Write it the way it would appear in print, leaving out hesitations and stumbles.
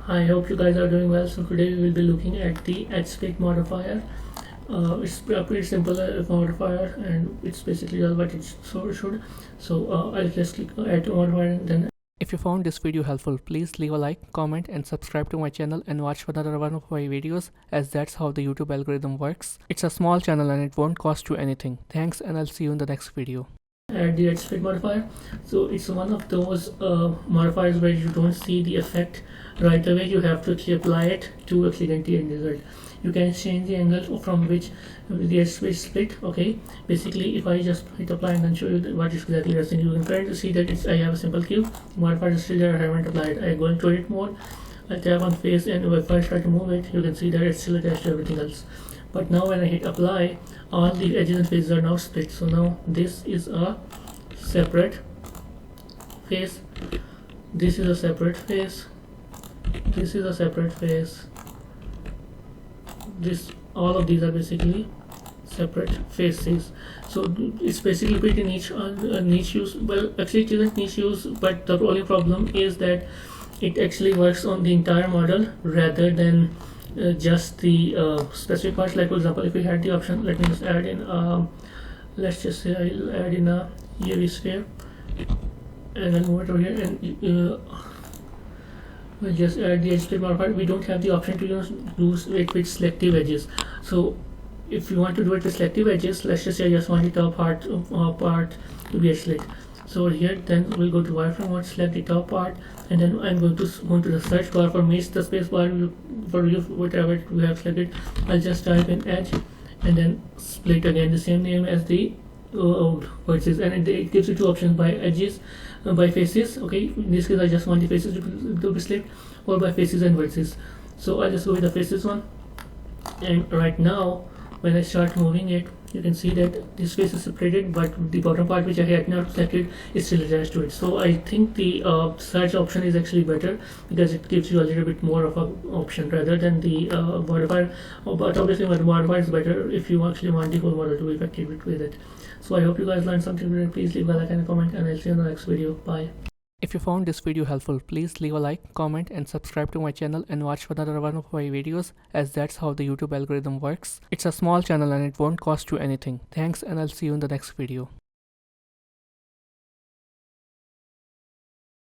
I hope you guys are doing well. So today we will be looking at the edge split modifier. It's a pretty simple modifier, and it's basically all what it should. So I'll just click add to modifier, and then If you found this video helpful, please leave a like, comment and subscribe to my channel and watch another one of my videos, as that's how the YouTube algorithm works. It's a small channel and it won't cost you anything. Thanks, and I'll see you in the next video. add the edge split modifier. So it's one of those modifiers where you don't see the effect right away. You have to actually apply it to actually get the end result. You can change the angle from which the edge is split. Okay, basically if I just hit apply and then show you what is exactly the thing, you can try to see that I have a simple cube. Modifier is still there, I haven't applied. I go into edit mode, I tap on face, and if I try to move it, you can see that it's still attached to everything else. But now when I hit apply, all the edges and faces are now split. So now this is a separate face, this is a separate face, this is a separate face, this, all of these are basically separate faces. So it's basically pretty niche niche use. Well, actually it isn't niche use, but the only problem is that it actually works on the entire model rather than just the specific parts. Like for example, if we had the option, let me just add in let's just say I'll add in a UV sphere and then move it over here, and we'll just add the edge split modifier. We don't have the option to do it with selective edges. So if you want to do it with selective edges, let's just say I just want the top part to be edge split. So here then we'll go to wireframe mode, select the top part, and then I'm going to go to the search bar. For me it's the space bar, for you whatever we have selected. I'll just type in edge and then split again, the same name as the vertices, and it gives you two options: by edges, by faces. Okay, in this case I just want the faces to be split, or by faces and vertices. So I'll just go with the faces one, and right now when I start moving it, you can see that this face is separated, but the bottom part which I had not selected is still attached to it. So I think the search option is actually better because it gives you a little bit more of an option rather than the modifier. But obviously the modifier is better if you actually want the whole model to be effective with it. So I hope you guys learned something today. Please leave a like and a comment, and I'll see you in the next video. Bye. If you found this video helpful, please leave a like, comment and subscribe to my channel and watch another one of my videos, as that's how the YouTube algorithm works. It's a small channel and it won't cost you anything. Thanks, and I'll see you in the next video.